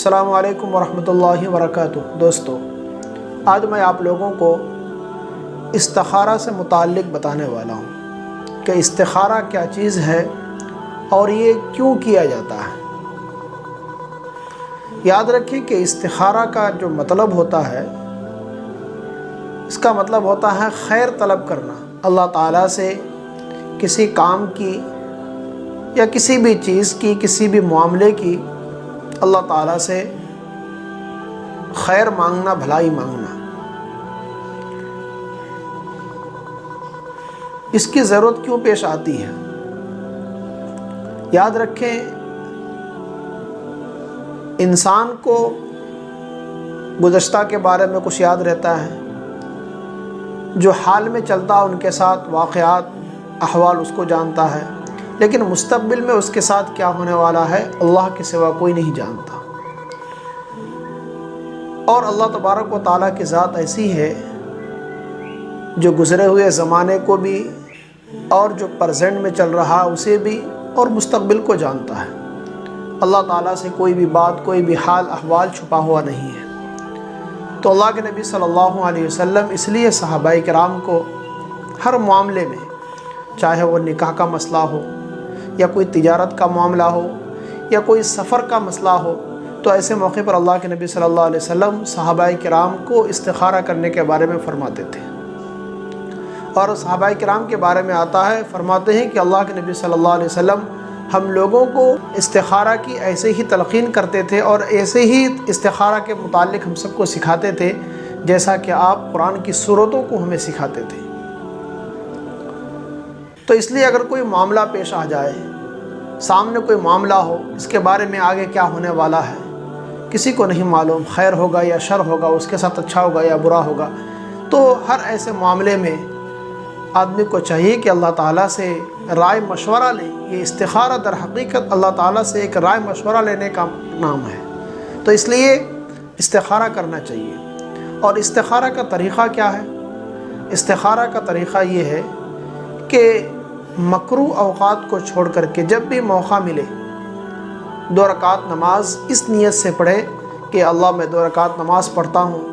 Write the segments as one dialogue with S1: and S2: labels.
S1: السلام علیکم ورحمۃ اللہ وبرکاتہ۔ دوستو، آج میں آپ لوگوں کو استخارہ سے متعلق بتانے والا ہوں کہ استخارہ کیا چیز ہے اور یہ کیوں کیا جاتا ہے۔ یاد رکھیں کہ استخارہ کا جو مطلب ہوتا ہے، اس کا مطلب ہوتا ہے خیر طلب کرنا، اللہ تعالیٰ سے کسی کام کی یا کسی بھی چیز کی، کسی بھی معاملے کی اللہ تعالیٰ سے خیر مانگنا، بھلائی مانگنا۔ اس کی ضرورت کیوں پیش آتی ہے؟ یاد رکھیں، انسان کو گزشتہ کے بارے میں کچھ یاد رہتا ہے، جو حال میں چلتا ان کے ساتھ واقعات، احوال اس کو جانتا ہے، لیکن مستقبل میں اس کے ساتھ کیا ہونے والا ہے اللہ کے سوا کوئی نہیں جانتا۔ اور اللہ تبارک و تعالیٰ کی ذات ایسی ہے جو گزرے ہوئے زمانے کو بھی اور جو پریزنٹ میں چل رہا اسے بھی اور مستقبل کو جانتا ہے۔ اللہ تعالیٰ سے کوئی بھی بات، کوئی بھی حال احوال چھپا ہوا نہیں ہے۔ تو اللہ کے نبی صلی اللہ علیہ وسلم اس لیے صحابہ کرام کو ہر معاملے میں، چاہے وہ نکاح کا مسئلہ ہو یا کوئی تجارت کا معاملہ ہو یا کوئی سفر کا مسئلہ ہو، تو ایسے موقع پر اللہ کے نبی صلی اللہ علیہ وسلم صحابہ کرام کو استخارہ کرنے کے بارے میں فرماتے تھے۔ اور صحابہ کرام کے بارے میں آتا ہے، فرماتے ہیں کہ اللہ کے نبی صلی اللہ علیہ وسلم ہم لوگوں کو استخارہ کی ایسے ہی تلقین کرتے تھے اور ایسے ہی استخارہ کے متعلق ہم سب کو سکھاتے تھے جیسا کہ آپ قرآن کی سورتوں کو ہمیں سکھاتے تھے۔ تو اس لیے اگر کوئی معاملہ پیش آ جائے، سامنے کوئی معاملہ ہو، اس کے بارے میں آگے کیا ہونے والا ہے کسی کو نہیں معلوم، خیر ہوگا یا شر ہوگا، اس کے ساتھ اچھا ہوگا یا برا ہوگا، تو ہر ایسے معاملے میں آدمی کو چاہیے کہ اللہ تعالیٰ سے رائے مشورہ لے۔ یہ استخارہ در حقیقت اللہ تعالیٰ سے ایک رائے مشورہ لینے کا نام ہے، تو اس لیے استخارہ کرنا چاہیے۔ اور استخارہ کا طریقہ کیا ہے؟ استخارہ کا طریقہ یہ ہے کہ مکروہ اوقات کو چھوڑ کر کے جب بھی موقع ملے 2 رکعت نماز اس نیت سے پڑھے کہ اللہ میں 2 رکعت نماز پڑھتا ہوں،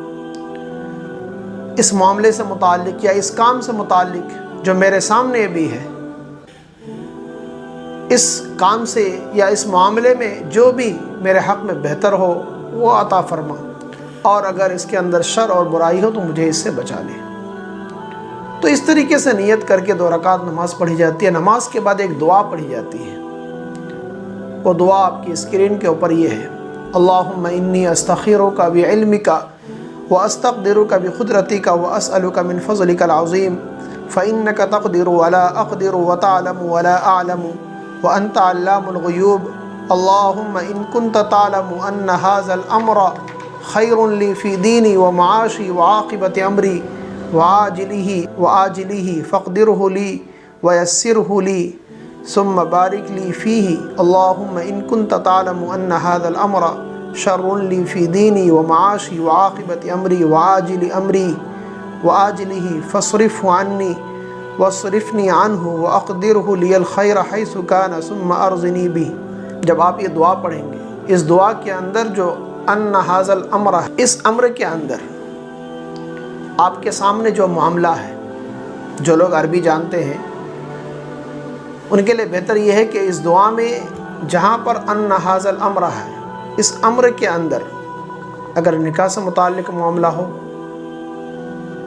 S1: اس معاملے سے متعلق یا اس کام سے متعلق جو میرے سامنے بھی ہے، اس کام سے یا اس معاملے میں جو بھی میرے حق میں بہتر ہو وہ عطا فرما، اور اگر اس کے اندر شر اور برائی ہو تو مجھے اس سے بچا لے۔ تو اس طریقے سے نیت کر کے 2 رکعت نماز پڑھی جاتی ہے۔ نماز کے بعد ایک دعا پڑھی جاتی ہے، وہ دعا آپ کی اسکرین کے اوپر یہ ہے: اللہم انی استخیرک بعلمک واستقدرک بقدرتک واسألک من فضلک العظیم فإنک تقدر ولا اقدر وتعلم ولا اعلم وانت علام الغیوب اللہم ان کنت تعلم ان هذا الامر خیر لی فی دینی ومعاشی وعاقبت امری وآجلہ فاقدرہ لی ویسرہ لی ثم بارک لی فیہ اللہم ان کنت تعلم ان هذا الامر شر لی فی دینی ومعاشی وعاقبت امری وآجل امری وآجلہ فاصرفہ عنی واصرفنی عنہ واقدرہ لی الخیر حیث کان ثم ارزنی بہ۔ جب آپ یہ دعا پڑھیں گے، اس دعا کے اندر جو ان هذا الامر، اس امر کے اندر آپ کے سامنے جو معاملہ ہے، جو لوگ عربی جانتے ہیں ان کے لیے بہتر یہ ہے کہ اس دعا میں جہاں پر ان هذا الامر ہے، اس امر کے اندر اگر نکاح سے متعلق معاملہ ہو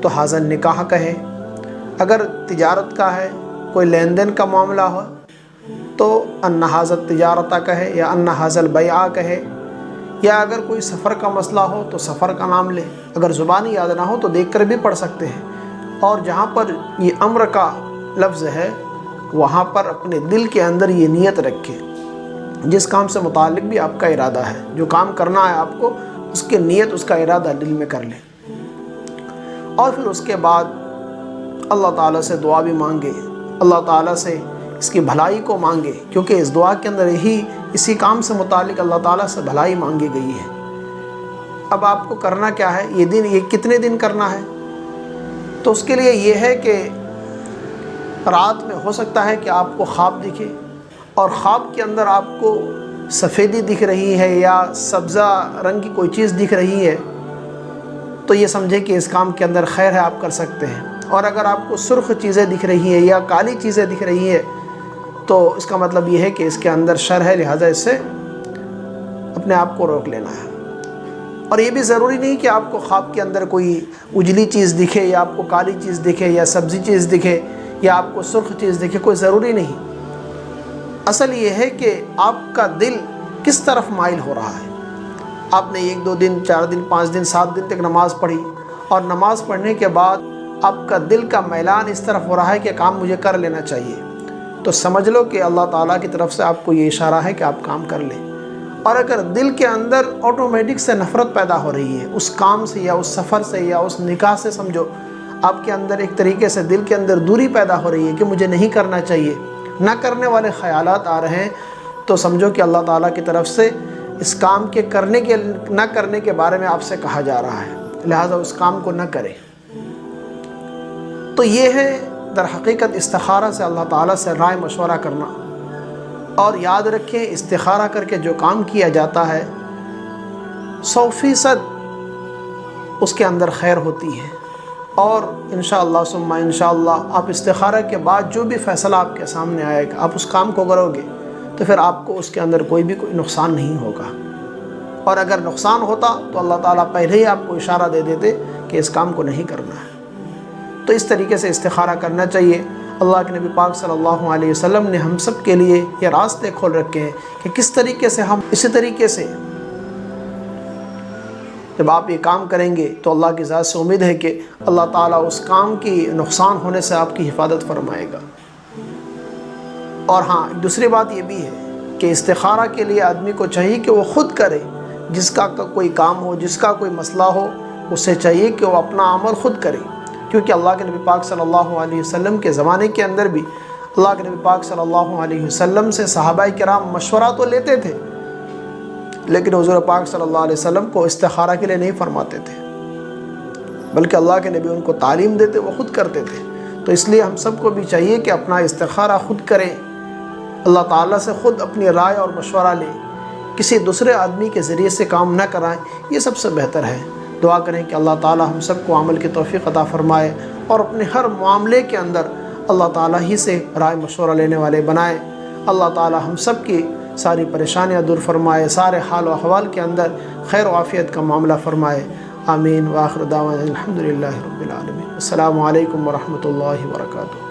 S1: تو هذا النکاح کہے، اگر تجارت کا ہے، کوئی لین دین کا معاملہ ہو تو ان هذا التجارت کہے یا ان هذا البیع کہے، یا اگر کوئی سفر کا مسئلہ ہو تو سفر کا نام لے۔ اگر زبانی یاد نہ ہو تو دیکھ کر بھی پڑھ سکتے ہیں، اور جہاں پر یہ امر کا لفظ ہے وہاں پر اپنے دل کے اندر یہ نیت رکھے، جس کام سے متعلق بھی آپ کا ارادہ ہے، جو کام کرنا ہے آپ کو، اس کی نیت، اس کا ارادہ دل میں کر لیں۔ اور پھر اس کے بعد اللہ تعالیٰ سے دعا بھی مانگے، اللہ تعالیٰ سے اس کی بھلائی کو مانگے، کیونکہ اس دعا کے اندر اسی کام سے متعلق اللہ تعالیٰ سے بھلائی مانگی گئی ہے۔ اب آپ کو کرنا کیا ہے؟ یہ کتنے دن کرنا ہے؟ تو اس کے لیے یہ ہے کہ رات میں ہو سکتا ہے کہ آپ کو خواب دکھے، اور خواب کے اندر آپ کو سفیدی دکھ رہی ہے یا سبزہ رنگ کی کوئی چیز دکھ رہی ہے تو یہ سمجھیں کہ اس کام کے اندر خیر ہے، آپ کر سکتے ہیں۔ اور اگر آپ کو سرخ چیزیں دکھ رہی ہیں یا کالی چیزیں دکھ رہی ہیں تو اس کا مطلب یہ ہے کہ اس کے اندر شر ہے، لہٰذا اس سے اپنے آپ کو روک لینا ہے۔ اور یہ بھی ضروری نہیں کہ آپ کو خواب کے اندر کوئی اجلی چیز دکھے یا آپ کو کالی چیز دکھے یا سبزی چیز دکھے یا آپ کو سرخ چیز دکھے، کوئی ضروری نہیں۔ اصل یہ ہے کہ آپ کا دل کس طرف مائل ہو رہا ہے۔ آپ نے 1 2 دن 4 دن 5 دن 7 دن تک نماز پڑھی اور نماز پڑھنے کے بعد آپ کا دل کا میلان اس طرف ہو رہا ہے کہ کام مجھے کر لینا چاہیے، تو سمجھ لو کہ اللہ تعالیٰ کی طرف سے آپ کو یہ اشارہ ہے کہ آپ کام کر لیں۔ اور اگر دل کے اندر آٹومیٹک سے نفرت پیدا ہو رہی ہے اس کام سے یا اس سفر سے یا اس نکاح سے، سمجھو آپ کے اندر ایک طریقے سے دل کے اندر دوری پیدا ہو رہی ہے کہ مجھے نہیں کرنا چاہیے، نہ کرنے والے خیالات آ رہے ہیں، تو سمجھو کہ اللہ تعالیٰ کی طرف سے اس کام کے نہ کرنے کے بارے میں آپ سے کہا جا رہا ہے، لہٰذا اس کام کو نہ کریں۔ تو یہ ہے در حقیقت استخارہ سے اللہ تعالیٰ سے رائے مشورہ کرنا۔ اور یاد رکھیں استخارہ کر کے جو کام کیا جاتا ہے 100% اس کے اندر خیر ہوتی ہے۔ اور انشاءاللہ ثم انشاءاللہ آپ استخارہ کے بعد جو بھی فیصلہ آپ کے سامنے آئے گا، آپ اس کام کو کرو گے تو پھر آپ کو اس کے اندر کوئی نقصان نہیں ہوگا۔ اور اگر نقصان ہوتا تو اللہ تعالیٰ پہلے ہی آپ کو اشارہ دے دیتے کہ اس کام کو نہیں کرنا ہے۔ تو اس طریقے سے استخارہ کرنا چاہیے۔ اللہ کے نبی پاک صلی اللہ علیہ وسلم نے ہم سب کے لیے یہ راستے کھول رکھے ہیں کہ کس طریقے سے ہم اسی طریقے سے جب آپ یہ کام کریں گے تو اللہ کی ذات سے امید ہے کہ اللہ تعالیٰ اس کام کی نقصان ہونے سے آپ کی حفاظت فرمائے گا۔ اور ہاں، ایک دوسری بات یہ بھی ہے کہ استخارہ کے لیے آدمی کو چاہیے کہ وہ خود کرے، جس کا کوئی کام ہو، جس کا کوئی مسئلہ ہو، اسے چاہیے کہ وہ اپنا عمل خود کرے، کیونکہ اللہ کے نبی پاک صلی اللہ علیہ وسلم کے زمانے کے اندر بھی اللہ کے نبی پاک صلی اللہ علیہ وسلم سے صحابہ کرام مشورہ تو لیتے تھے، لیکن حضور پاک صلی اللہ علیہ وسلم کو استخارہ کے لیے نہیں فرماتے تھے، بلکہ اللہ کے نبی ان کو تعلیم دیتے، وہ خود کرتے تھے۔ تو اس لیے ہم سب کو بھی چاہیے کہ اپنا استخارہ خود کریں، اللہ تعالیٰ سے خود اپنی رائے اور مشورہ لیں، کسی دوسرے آدمی کے ذریعے سے کام نہ کرائیں، یہ سب سے بہتر ہے۔ دعا کریں کہ اللہ تعالیٰ ہم سب کو عمل کی توفیق عطا فرمائے اور اپنے ہر معاملے کے اندر اللہ تعالیٰ ہی سے رائے مشورہ لینے والے بنائے۔ اللہ تعالیٰ ہم سب کی ساری پریشانیاں دور فرمائے، سارے حال و احوال کے اندر خیر و عافیت کا معاملہ فرمائے۔ آمین۔ وآخر دعوانا الحمدللہ رب العالمین۔ السلام علیکم ورحمۃ اللہ وبرکاتہ۔